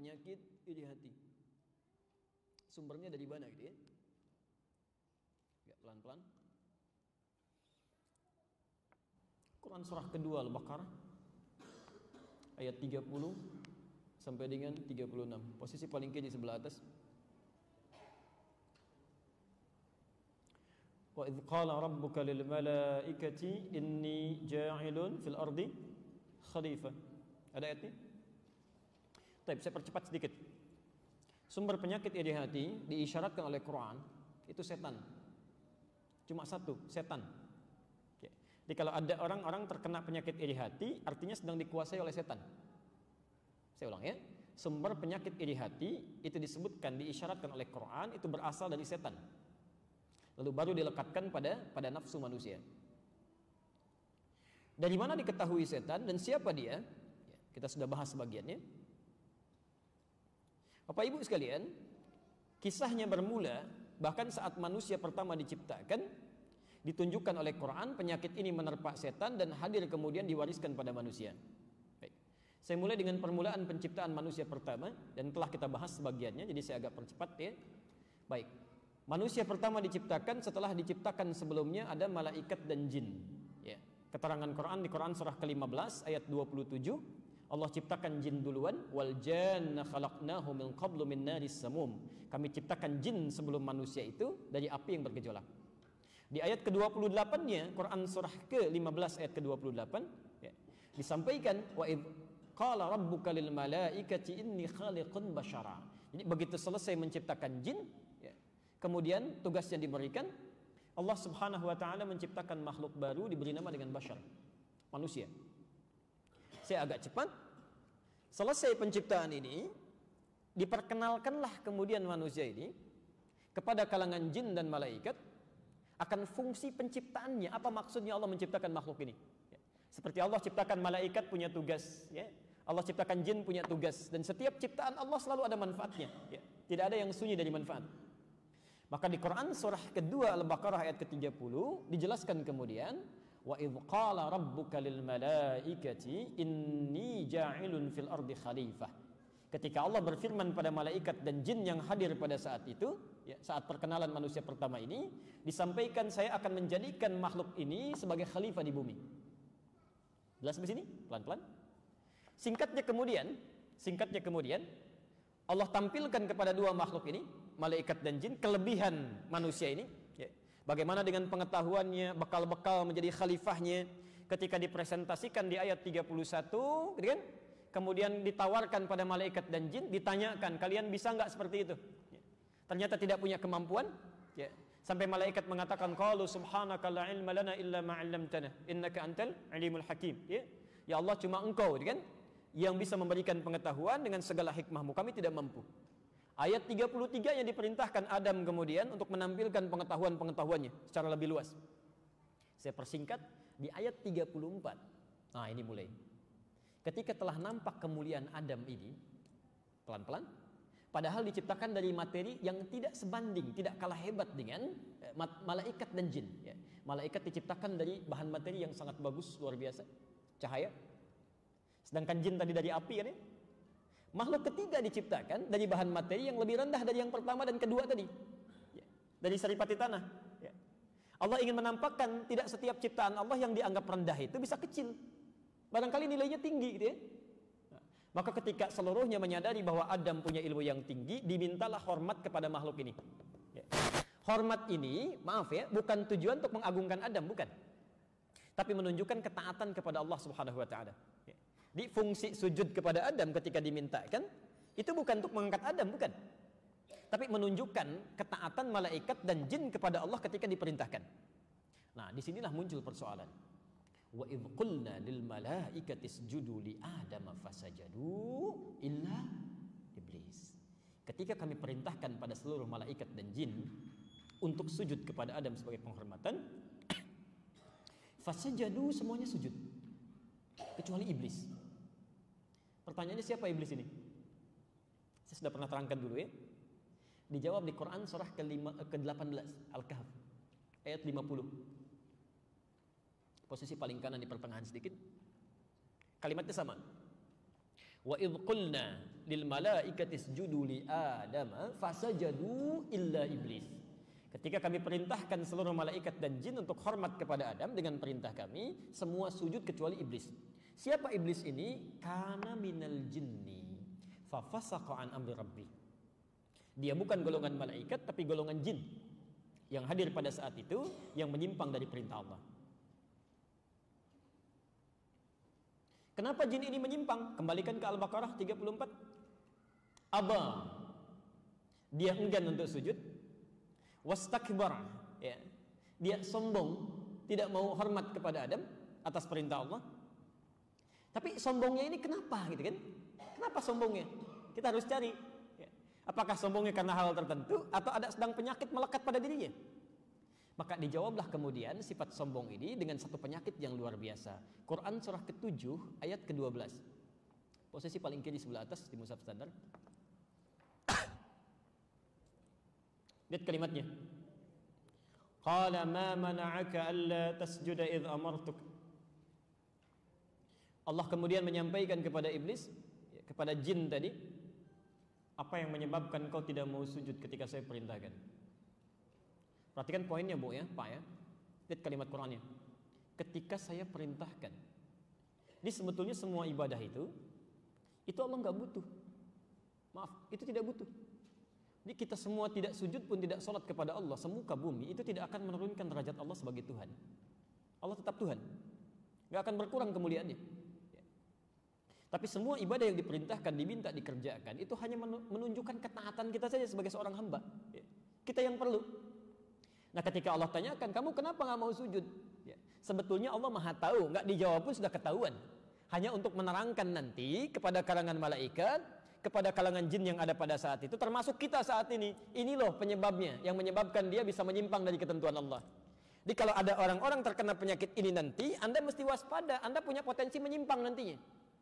penyakit iri hati. Sumbernya dari mana gitu ya? Ya, pelan-pelan. Quran surah kedua Al-Baqarah ayat 30 sampai dengan 36. Posisi paling kiri sebelah atas. Wa idz qala rabbuka lil malaikati inni ja'ilun fil ardi khalifah. Ada ayatnya? Baik, saya percepat sedikit. Sumber penyakit iri hati diisyaratkan oleh Quran itu setan. Cuma satu, setan. Oke. Jadi kalau ada orang-orang terkena penyakit iri hati, artinya sedang dikuasai oleh setan. Saya ulang ya. Sumber penyakit iri hati itu disebutkan, diisyaratkan oleh Quran itu berasal dari setan. Lalu baru dilekatkan pada nafsu manusia. Dari mana diketahui setan dan siapa dia? Ya, kita sudah bahas sebagiannya. Bapak Ibu sekalian, kisahnya bermula bahkan saat manusia pertama diciptakan, ditunjukkan oleh Quran penyakit ini menerpa setan dan hadir kemudian diwariskan pada manusia. Baik. Saya mulai dengan permulaan penciptaan manusia pertama dan telah kita bahas sebagiannya, jadi saya agak percepat ya. Baik. Manusia pertama diciptakan setelah diciptakan sebelumnya ada malaikat dan jin. Ya. Keterangan Quran di Quran surah ke-15 ayat 27. Allah ciptakan jin duluan, wal janna khalaqnahu min qablu min naris samum. Kami ciptakan jin sebelum manusia itu dari api yang bergejolak. Di ayat ke-28-nya Quran surah ke-15 ayat ke-28 ya, disampaikan wa id qala rabbuka lil malaikati inni khaliqun basyara. Jadi begitu selesai menciptakan jin ya, kemudian tugas yang diberikan Allah Subhanahu wa taala menciptakan makhluk baru diberi nama dengan basyar, manusia. Saya agak cepat. Selesai penciptaan ini, diperkenalkanlah kemudian manusia ini kepada kalangan jin dan malaikat akan fungsi penciptaannya. Apa maksudnya Allah menciptakan makhluk ini? Ya. Seperti Allah ciptakan malaikat punya tugas, ya. Allah ciptakan jin punya tugas, dan setiap ciptaan Allah selalu ada manfaatnya. Ya. Tidak ada yang sunyi dari manfaat. Maka di Quran surah kedua Al-Baqarah ayat ke-30 dijelaskan kemudian wa idz qala rabbuka lil malaikati inni ja'ilun fil ardi khalifah. Ketika Allah berfirman pada malaikat dan jin yang hadir pada saat itu, ya, saat perkenalan manusia pertama ini, disampaikan saya akan menjadikan makhluk ini sebagai khalifah di bumi. Jelas di sini? Pelan-pelan. Singkatnya kemudian Allah tampilkan kepada dua makhluk ini, malaikat dan jin, kelebihan manusia ini, ya. Bagaimana dengan pengetahuannya, bekal-bekal menjadi khalifahnya ketika dipresentasikan di ayat 31, gitu kan? Kemudian ditawarkan pada malaikat dan jin, ditanyakan, kalian bisa nggak seperti itu? Ya. Ternyata tidak punya kemampuan, ya. Sampai malaikat mengatakan, qalu subhanaka la ilma lana illa ma 'allamtana innaka antal alimul hakim. Ya. Ya Allah, cuma Engkau, gitu kan, yang bisa memberikan pengetahuan dengan segala hikmahmu, kami tidak mampu. Ayat 33 yang diperintahkan Adam kemudian untuk menampilkan pengetahuan-pengetahuannya secara lebih luas. Saya persingkat di ayat 34. Nah, ini mulai. Ketika telah nampak kemuliaan Adam ini, pelan-pelan, padahal diciptakan dari materi yang tidak sebanding, tidak kalah hebat dengan malaikat dan jin. Ya. Malaikat diciptakan dari bahan materi yang sangat bagus, luar biasa, cahaya. Sedangkan jin tadi dari api kan ya. Makhluk ketiga diciptakan dari bahan materi yang lebih rendah dari yang pertama dan kedua tadi, ya, dari saripati tanah. Ya. Allah ingin menampakkan tidak setiap ciptaan Allah yang dianggap rendah itu bisa kecil. Barangkali nilainya tinggi, gitu ya. Nah, maka ketika seluruhnya menyadari bahwa Adam punya ilmu yang tinggi, dimintalah hormat kepada makhluk ini. Ya. Hormat ini, maaf ya, bukan tujuan untuk mengagungkan Adam, bukan. Tapi menunjukkan ketaatan kepada Allah Subhanahu wa taala. Ya. Di fungsi sujud kepada Adam ketika dimintakan itu bukan untuk mengangkat Adam, bukan, tapi menunjukkan ketaatan malaikat dan jin kepada Allah ketika diperintahkan. Nah, disinilah muncul persoalan. Wa idz qulna lil malaikati isjudu li adama fasajadu illa iblis. Ketika kami perintahkan pada seluruh malaikat dan jin untuk sujud kepada Adam sebagai penghormatan, fasajadu, semuanya sujud kecuali iblis. Pertanyaannya, siapa iblis ini? Saya sudah pernah terangkan dulu ya. Dijawab di Quran surah ke-18 Al-Kahf ayat 50. Posisi paling kanan di pertengahan sedikit. Kalimatnya sama. Wa idh qulna lil malaikati isjudu li Adama fasajadu illa iblis. Ketika kami perintahkan seluruh malaikat dan jin untuk hormat kepada Adam dengan perintah kami, semua sujud kecuali iblis. Siapa iblis ini? Kana minal jinni fa fasaqa an amri rabbi. Dia bukan golongan malaikat tapi golongan jin yang hadir pada saat itu, yang menyimpang dari perintah Allah. Kenapa jin ini menyimpang? Kembalikan ke Al-Baqarah 34. Aba, dia enggan untuk sujud. Wastakbar, ya, dia sombong, tidak mau hormat kepada Adam atas perintah Allah. Tapi sombongnya ini kenapa, gitu kan? Kenapa sombongnya? Kita harus cari, ya. Apakah sombongnya karena hal tertentu atau ada sedang penyakit melekat pada dirinya? Maka dijawablah kemudian sifat sombong ini dengan satu penyakit yang luar biasa. Quran surah ke-7 ayat ke-12. Posisi paling kiri sebelah atas di mushaf standar. Lihat kalimatnya. Qala ma mana'aka alla tasjuda idh amartuk. Allah kemudian menyampaikan kepada iblis, kepada jin tadi, apa yang menyebabkan kau tidak mau sujud ketika saya perintahkan? Perhatikan poinnya, Bu, ya, Pak, ya. Lihat kalimat Qur'annya. Ketika saya perintahkan. Ini sebetulnya semua ibadah itu Allah nggak butuh. Maaf, itu tidak butuh. Jadi kita semua tidak sujud pun tidak sholat kepada Allah semuka bumi, itu tidak akan menurunkan derajat Allah sebagai Tuhan. Allah tetap Tuhan, nggak akan berkurang kemuliaannya. Tapi semua ibadah yang diperintahkan, diminta, dikerjakan, itu hanya menunjukkan ketaatan kita saja sebagai seorang hamba. Kita yang perlu. Nah, ketika Allah tanyakan, kamu kenapa nggak mau sujud? Ya, sebetulnya Allah Maha tahu, nggak dijawab pun sudah ketahuan. Hanya untuk menerangkan nanti kepada kalangan malaikat, kepada kalangan jin yang ada pada saat itu, termasuk kita saat ini. Ini loh penyebabnya, yang menyebabkan dia bisa menyimpang dari ketentuan Allah. Jadi kalau ada orang-orang terkena penyakit ini nanti, Anda mesti waspada, Anda punya potensi menyimpang nantinya.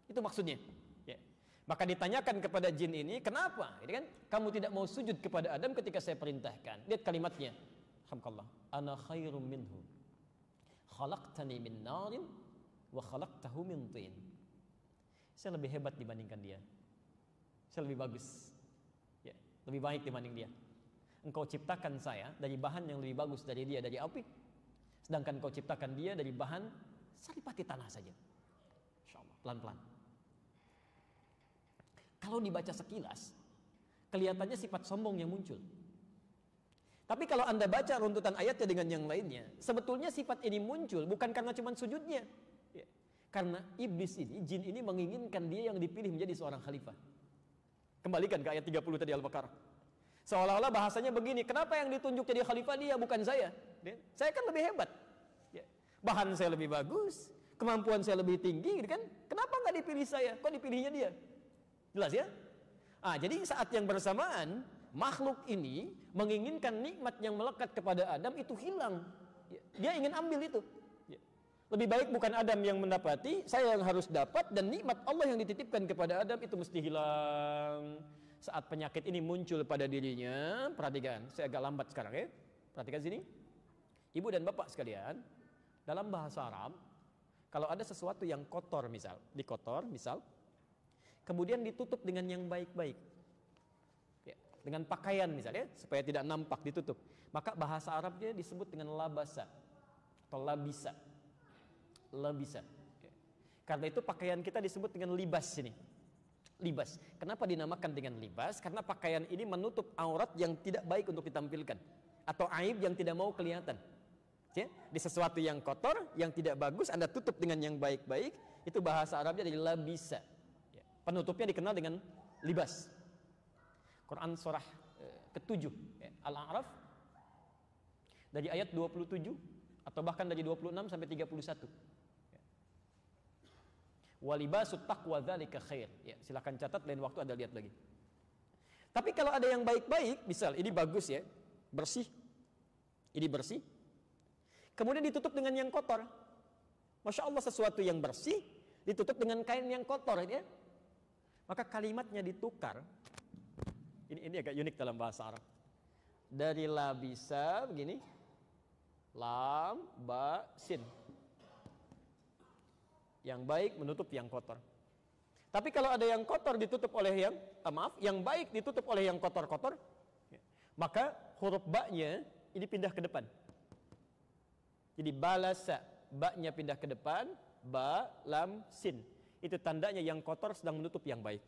Itu maksudnya. Ya. Maka ditanyakan kepada jin ini, kenapa? Gitu kan? Kamu tidak mau sujud kepada Adam ketika saya perintahkan. Lihat kalimatnya. Alhamdulillah. Ana khairum minhu. Khalaqtani min narin wa khalaqtahu min tin. Saya lebih hebat dibandingkan dia. Saya lebih bagus. Ya, lebih baik dibanding dia. Engkau ciptakan saya dari bahan yang lebih bagus dari dia, dari api. Sedangkan engkau ciptakan dia dari bahan saripati tanah saja. Insyaallah, pelan-pelan. Kalau dibaca sekilas, kelihatannya sifat sombong yang muncul. Tapi kalau Anda baca runtutan ayatnya dengan yang lainnya, sebetulnya sifat ini muncul bukan karena cuma sujudnya. Ya. Karena iblis ini, jin ini menginginkan dia yang dipilih menjadi seorang khalifah. Kembalikan ke ayat 30 tadi Al-Baqarah. Seolah-olah bahasanya begini, kenapa yang ditunjuk jadi khalifah dia bukan saya? Ya. Saya kan lebih hebat. Ya. Bahan saya lebih bagus, kemampuan saya lebih tinggi, gitu kan? Kenapa nggak dipilih saya? Kok dipilihnya dia? Jelas ya? Jadi saat yang bersamaan, makhluk ini menginginkan nikmat yang melekat kepada Adam itu hilang. Dia ingin ambil itu. Lebih baik bukan Adam yang mendapati, saya yang harus dapat, dan nikmat Allah yang dititipkan kepada Adam itu mesti hilang. Saat penyakit ini muncul pada dirinya, perhatikan, saya agak lambat sekarang ya. Perhatikan sini. Ibu dan bapak sekalian, dalam bahasa Arab, kalau ada sesuatu yang kotor misal, kemudian ditutup dengan yang baik-baik. Dengan pakaian misalnya, supaya tidak nampak, ditutup. Maka bahasa Arabnya disebut dengan labasa atau labisa. Labisa. Karena itu pakaian kita disebut dengan libas ini. Libas. Kenapa dinamakan dengan libas? Karena pakaian ini menutup aurat yang tidak baik untuk ditampilkan, atau aib yang tidak mau kelihatan. Di sesuatu yang kotor, yang tidak bagus, Anda tutup dengan yang baik-baik. Itu bahasa Arabnya dari labisa. Penutupnya dikenal dengan libas. Quran surah ke-7 Al-A'raf dari ayat 27 atau bahkan dari 26 sampai 31. Walibasut taqwa dzalika khair. Silakan catat, lain waktu Anda lihat lagi. Tapi kalau ada yang baik-baik, misal ini bagus ya, bersih. Ini bersih. Kemudian ditutup dengan yang kotor. Masya Allah, sesuatu yang bersih ditutup dengan kain yang kotor ya. Maka kalimatnya ditukar. Ini agak unik dalam bahasa Arab. Dari labisa begini, lam, ba, sin. Yang baik menutup yang kotor. Tapi kalau ada yang kotor ditutup oleh yang baik ditutup oleh yang kotor-kotor, maka huruf ba-nya ini pindah ke depan. Jadi balasa, ba-nya pindah ke depan, ba, lam, sin. Itu tandanya yang kotor sedang menutup yang baik.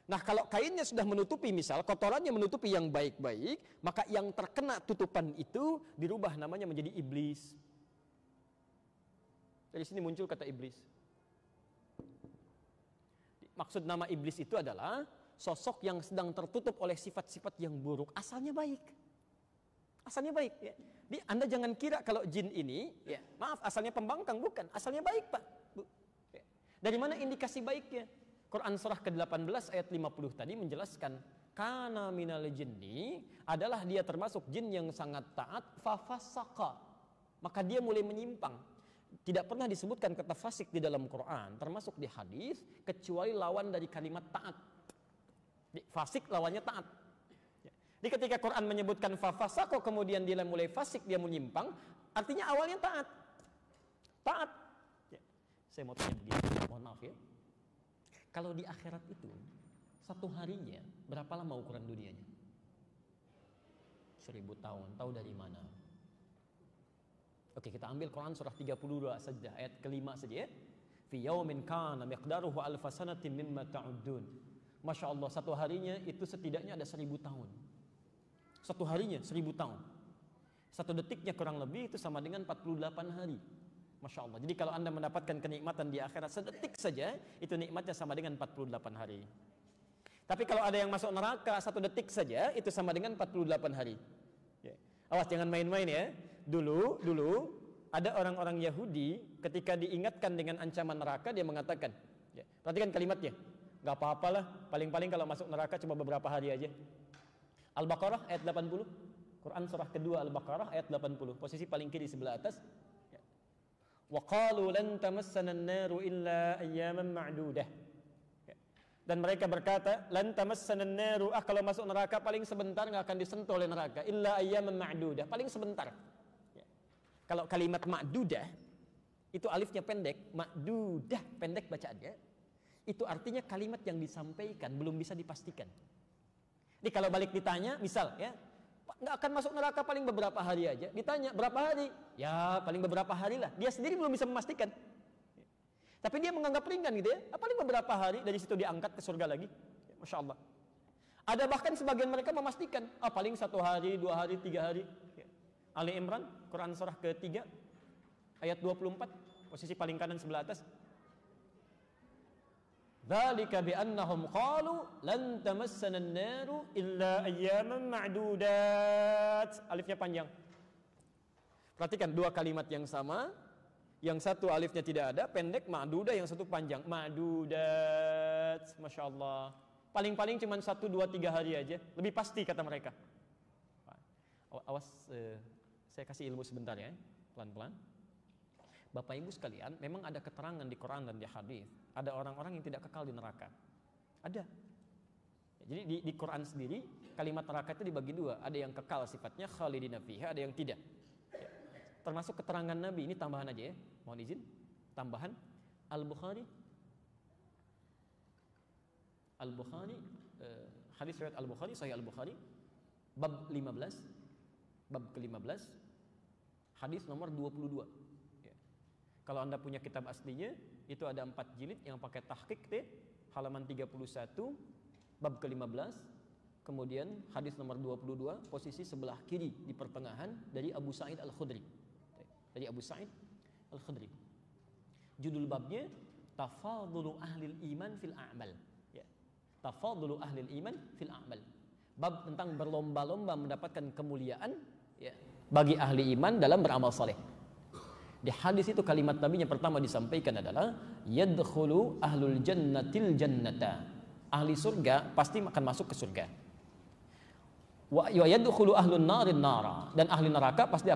Nah, kalau kainnya sudah menutupi, misal kotorannya menutupi yang baik-baik, maka yang terkena tutupan itu dirubah namanya menjadi iblis. Dari sini muncul kata iblis. Maksud nama iblis itu adalah sosok yang sedang tertutup oleh sifat-sifat yang buruk, asalnya baik. Asalnya baik, ya. Jadi Anda jangan kira kalau jin ini, ya, maaf, asalnya pembangkang, bukan, asalnya baik, Pak. Bu. Ya. Dari mana indikasi baiknya? Quran surah ke-18 ayat 50 tadi menjelaskan, kana minal jinni adalah dia termasuk jin yang sangat taat, fafasaqa, maka dia mulai menyimpang. Tidak pernah disebutkan kata fasik di dalam Quran, termasuk di hadis, kecuali lawan dari kalimat taat. Fasik lawannya taat. Jadi ketika Quran menyebutkan fafasaqa, kemudian dia mulai fasik, dia menyimpang, artinya awalnya taat. Taat. Ya. Saya mau tanya begini, mohon maaf ya. Kalau di akhirat itu, satu harinya berapa lama ukuran dunianya? 1000 tahun, tahu dari mana? Oke, kita ambil Quran surah 32 saja, ayat kelima saja ya. Fi yaumin kana miqdaruhu alfa sanatin mimma ta'uddun. Masya Allah, satu harinya itu setidaknya ada 1000 tahun. Satu harinya 1000 tahun. Satu detiknya kurang lebih itu sama dengan 48 hari. Masya Allah. Jadi kalau Anda mendapatkan kenikmatan di akhirat sedetik saja, itu nikmatnya sama dengan 48 hari. Tapi kalau ada yang masuk neraka satu detik saja, itu sama dengan 48 hari. Ya. Awas jangan main-main ya. Dulu ada orang-orang Yahudi ketika diingatkan dengan ancaman neraka, dia mengatakan, ya, perhatikan kalimatnya, nggak apa-apalah, paling-paling kalau masuk neraka cuma beberapa hari aja. Al-Baqarah ayat 80, Quran surah kedua Al-Baqarah ayat 80, posisi paling kiri sebelah atas. Wa qalu lan tamassana an-naru illa ayyaman ma'dudah. Dan mereka berkata, lan tamassana an-naru, kalau masuk neraka paling sebentar, nggak akan disentuh oleh neraka, illa ayyaman ma'dudah, paling sebentar. Kalau kalimat ma'dudah itu alifnya pendek, ma'dudah pendek bacaannya, itu artinya kalimat yang disampaikan belum bisa dipastikan. Jadi kalau balik ditanya, misal ya, nggak akan masuk neraka paling beberapa hari aja. Ditanya berapa hari? Ya paling beberapa hari lah. Dia sendiri belum bisa memastikan. Tapi dia menganggap ringan gitu ya. Paling beberapa hari, dari situ diangkat ke surga lagi. Masya Allah. Ada bahkan sebagian mereka memastikan, paling 1 hari, 2 hari, 3 hari. Ali Imran, Quran surah ke-3 ayat 24, posisi paling kanan sebelah atas. Dzalika bi annahum qalu lan tamassana an-naru illa ayyaman ma'dudat. Alifnya panjang. Perhatikan dua kalimat yang sama, yang satu alifnya tidak ada, pendek, ma'dudah, yang satu panjang, ma'dudat. Masya Allah. Paling-paling cuma 1, 2, 3 hari aja, lebih pasti kata mereka. Awas, saya kasih ilmu sebentar ya, pelan-pelan. Bapak Ibu sekalian, memang ada keterangan di Quran dan di hadis, ada orang-orang yang tidak kekal di neraka. Ada. Jadi di Quran sendiri kalimat neraka itu dibagi dua, ada yang kekal sifatnya khalidina fiha, ada yang tidak. Termasuk keterangan Nabi, ini tambahan aja ya, mohon izin, tambahan Al-Bukhari, hadis riwayat Al-Bukhari, Sahih Al-Bukhari, bab 15, bab ke-15, hadis nomor 22. Ya. Kalau Anda punya kitab aslinya, itu ada 4 jilid yang pakai tahqiq, halaman 31, bab ke-15, kemudian hadis nomor 22, posisi sebelah kiri di pertengahan dari Abu Sa'id Al-Khudri. Dari Abu Sa'id Al-Khudri. Judul babnya Tafadhulu Ahlil Iman fil A'mal. Ya. Tafadhulu Ahlil Iman fil A'mal. Bab tentang berlomba-lomba mendapatkan kemuliaan, ya, bagi ahli iman dalam beramal saleh. Di hadis itu kalimat Nabi yang pertama disampaikan adalah yadkhulu ahlul jannatil jannata. Ahli surga pasti akan masuk ke surga. Wa yadkhulu ahlun narin nara, dan ahli neraka pasti